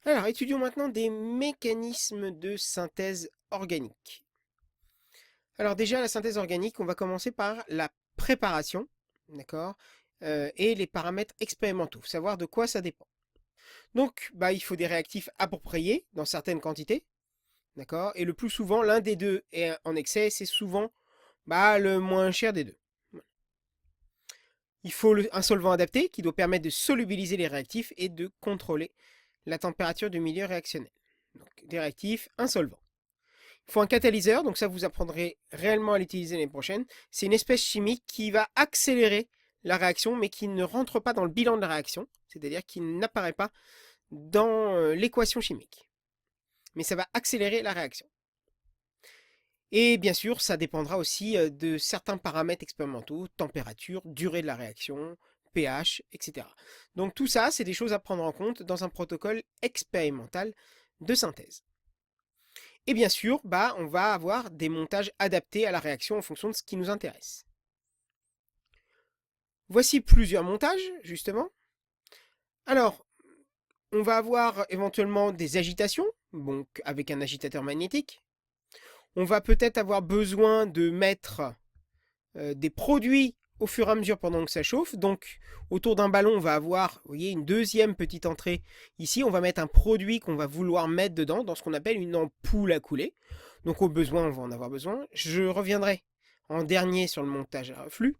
Alors, étudions maintenant des mécanismes de synthèse organique. Alors déjà, la synthèse organique, on va commencer par la préparation, d'accord, et les paramètres expérimentaux, savoir de quoi ça dépend. Donc, il faut des réactifs appropriés dans certaines quantités, d'accord, et le plus souvent, l'un des deux est en excès, c'est souvent le moins cher des deux. Il faut un solvant adapté qui doit permettre de solubiliser les réactifs et de contrôler la température du milieu réactionnel. Donc, des réactifs, un solvant. Il faut un catalyseur, donc ça vous apprendrez réellement à l'utiliser l'année prochaine. C'est une espèce chimique qui va accélérer la réaction, mais qui ne rentre pas dans le bilan de la réaction, c'est-à-dire qui n'apparaît pas dans l'équation chimique. Mais ça va accélérer la réaction. Et bien sûr, ça dépendra aussi de certains paramètres expérimentaux, température, durée de la réaction, pH, etc. Donc tout ça, c'est des choses à prendre en compte dans un protocole expérimental de synthèse. Et bien sûr, on va avoir des montages adaptés à la réaction en fonction de ce qui nous intéresse. Voici plusieurs montages, justement. Alors, on va avoir éventuellement des agitations, donc avec un agitateur magnétique. On va peut-être avoir besoin de mettre des produits au fur et à mesure pendant que ça chauffe. Donc, autour d'un ballon, on va avoir, vous voyez, une deuxième petite entrée. Ici, on va mettre un produit qu'on va vouloir mettre dedans, dans ce qu'on appelle une ampoule à couler. Donc, au besoin, on va en avoir besoin. Je reviendrai en dernier sur le montage à reflux.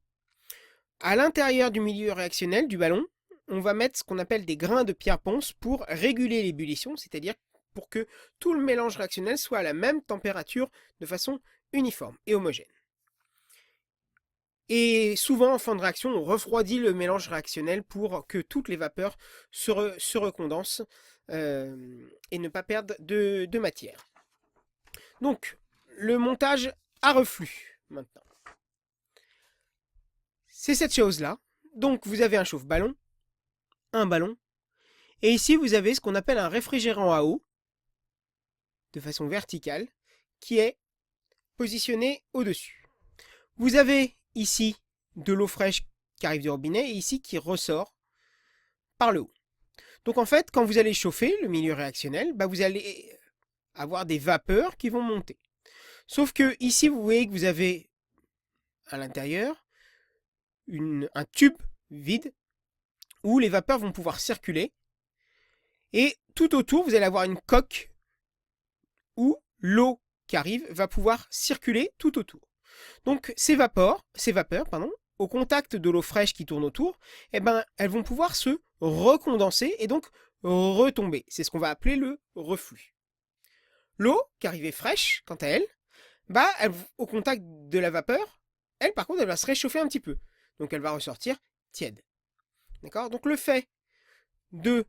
À l'intérieur du milieu réactionnel du ballon, on va mettre ce qu'on appelle des grains de pierre ponce pour réguler l'ébullition, c'est-à-dire pour que tout le mélange réactionnel soit à la même température de façon uniforme et homogène. Et souvent, en fin de réaction, on refroidit le mélange réactionnel pour que toutes les vapeurs se recondensent et ne pas perdre de matière. Donc, le montage à reflux, maintenant. C'est cette chose-là. Donc, vous avez un chauffe-ballon, un ballon, et ici, vous avez ce qu'on appelle un réfrigérant à eau, de façon verticale, qui est positionné au-dessus. Vous avez ici de l'eau fraîche qui arrive du robinet et ici qui ressort par le haut. Donc en fait, quand vous allez chauffer le milieu réactionnel, vous allez avoir des vapeurs qui vont monter. Sauf que ici, vous voyez que vous avez à l'intérieur un tube vide où les vapeurs vont pouvoir circuler. Et tout autour, vous allez avoir une coque où l'eau qui arrive va pouvoir circuler tout autour. Donc ces vapeurs, au contact de l'eau fraîche qui tourne autour, elles vont pouvoir se recondenser et donc retomber. C'est ce qu'on va appeler le reflux. L'eau qui arrivait fraîche, quant à elle, au contact de la vapeur, elle par contre, elle va se réchauffer un petit peu. Donc elle va ressortir tiède. D'accord. Donc le fait de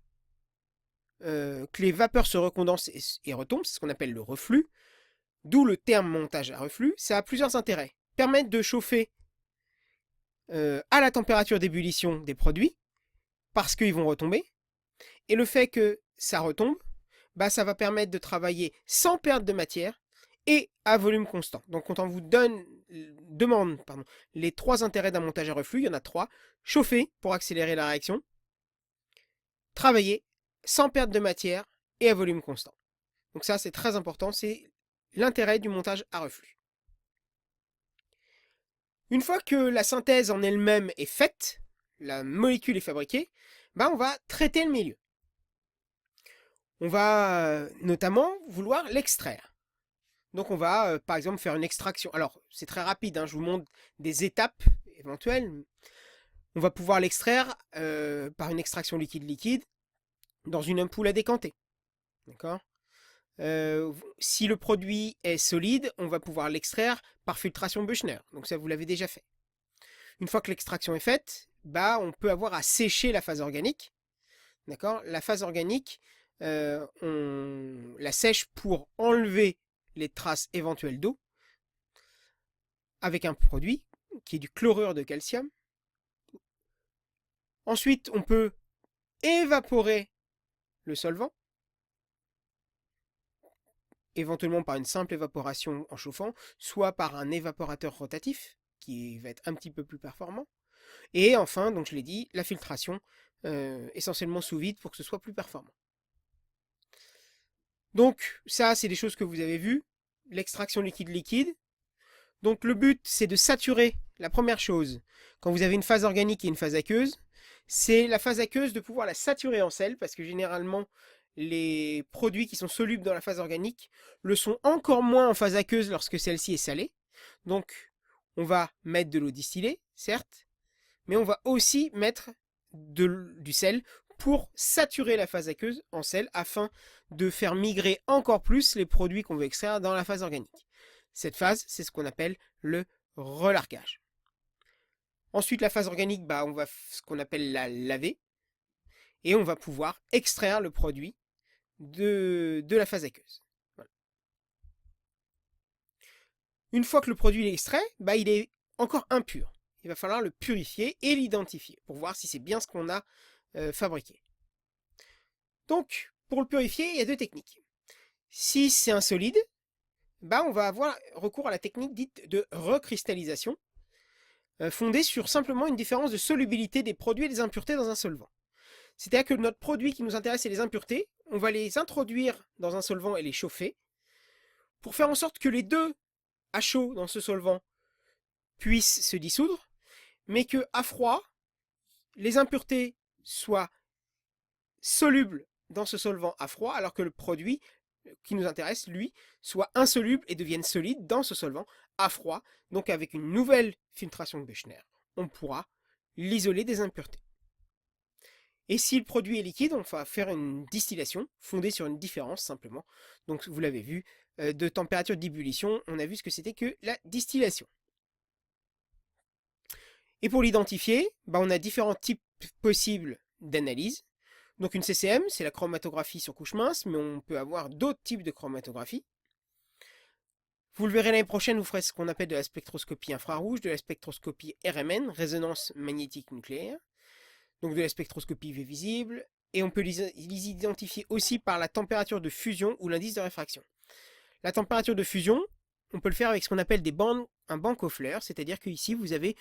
que les vapeurs se recondensent et retombent, c'est ce qu'on appelle le reflux, d'où le terme montage à reflux, ça a plusieurs intérêts. Permettre de chauffer à la température d'ébullition des produits, parce qu'ils vont retomber, et le fait que ça retombe, ça va permettre de travailler sans perte de matière et à volume constant. Donc quand on vous demande les trois intérêts d'un montage à reflux, il y en a trois. Chauffer pour accélérer la réaction, travailler sans perte de matière et à volume constant. Donc ça c'est très important, c'est l'intérêt du montage à reflux. Une fois que la synthèse en elle-même est faite, la molécule est fabriquée, on va traiter le milieu. On va notamment vouloir l'extraire. Donc on va par exemple faire une extraction. Alors c'est très rapide, je vous montre des étapes éventuelles. On va pouvoir l'extraire par une extraction liquide-liquide dans une ampoule à décanter. D'accord. Si le produit est solide, on va pouvoir l'extraire par filtration Büchner. Donc ça vous l'avez déjà fait. Une fois que l'extraction est faite, on peut avoir à sécher la phase organique. D'accord. La phase organique, on la sèche pour enlever les traces éventuelles d'eau avec un produit qui est du chlorure de calcium. Ensuite, on peut évaporer le solvant, éventuellement par une simple évaporation en chauffant, soit par un évaporateur rotatif qui va être un petit peu plus performant. Et enfin, donc je l'ai dit, la filtration, essentiellement sous vide pour que ce soit plus performant. Donc ça, c'est des choses que vous avez vues. L'extraction liquide-liquide. Donc le but, c'est de saturer. La première chose, quand vous avez une phase organique et une phase aqueuse, c'est la phase aqueuse de pouvoir la saturer en sel, parce que généralement, les produits qui sont solubles dans la phase organique le sont encore moins en phase aqueuse lorsque celle-ci est salée. Donc, on va mettre de l'eau distillée, certes, mais on va aussi mettre du sel pour saturer la phase aqueuse en sel afin de faire migrer encore plus les produits qu'on veut extraire dans la phase organique. Cette phase, c'est ce qu'on appelle le relargage. Ensuite, la phase organique, on va ce qu'on appelle la laver et on va pouvoir extraire le produit de la phase aqueuse. Voilà. Une fois que le produit est extrait, il est encore impur. Il va falloir le purifier et l'identifier pour voir si c'est bien ce qu'on a fabriqué. Donc, pour le purifier, il y a deux techniques. Si c'est un solide, on va avoir recours à la technique dite de recristallisation, fondée sur simplement une différence de solubilité des produits et des impuretés dans un solvant. C'est-à-dire que notre produit qui nous intéresse, c'est les impuretés. On va les introduire dans un solvant et les chauffer pour faire en sorte que les deux à chaud dans ce solvant puissent se dissoudre, mais que à froid, les impuretés soient solubles dans ce solvant à froid, alors que le produit qui nous intéresse, lui, soit insoluble et devienne solide dans ce solvant à froid. Donc avec une nouvelle filtration de Bechner, on pourra l'isoler des impuretés. Et si le produit est liquide, on va faire une distillation fondée sur une différence simplement. Donc vous l'avez vu, de température d'ébullition, on a vu ce que c'était que la distillation. Et pour l'identifier, on a différents types possibles d'analyse. Donc une CCM, c'est la chromatographie sur couche mince, mais on peut avoir d'autres types de chromatographie. Vous le verrez l'année prochaine, vous ferez ce qu'on appelle de la spectroscopie infrarouge, de la spectroscopie RMN, résonance magnétique nucléaire, donc de la spectroscopie UV visible, et on peut les identifier aussi par la température de fusion ou l'indice de réfraction. La température de fusion, on peut le faire avec ce qu'on appelle un banc Koffler, c'est-à-dire qu'ici vous avez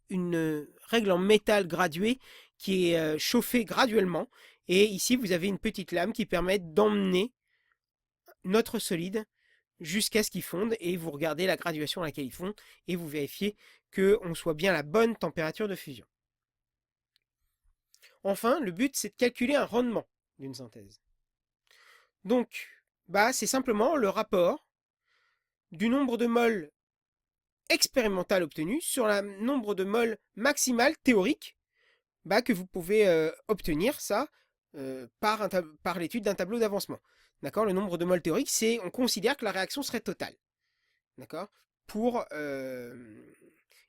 une règle en métal graduée qui est chauffée graduellement, et ici vous avez une petite lame qui permet d'emmener notre solide jusqu'à ce qu'il fonde, et vous regardez la graduation à laquelle il fonde, et vous vérifiez qu'on soit bien à la bonne température de fusion. Enfin, le but c'est de calculer un rendement d'une synthèse. Donc, c'est simplement le rapport du nombre de moles expérimental obtenu sur le nombre de moles maximal théorique que vous pouvez obtenir ça par l'étude d'un tableau d'avancement. D'accord. Le nombre de moles théorique, c'est on considère que la réaction serait totale. D'accord.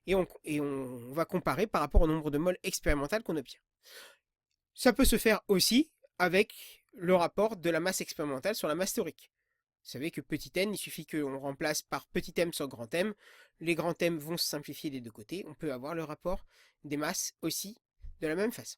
Et on va comparer par rapport au nombre de moles expérimental qu'on obtient. Ça peut se faire aussi avec le rapport de la masse expérimentale sur la masse théorique. Vous savez que petit n, il suffit qu'on remplace par petit m sur grand m. Les grands m vont se simplifier des deux côtés. On peut avoir le rapport des masses aussi de la même façon.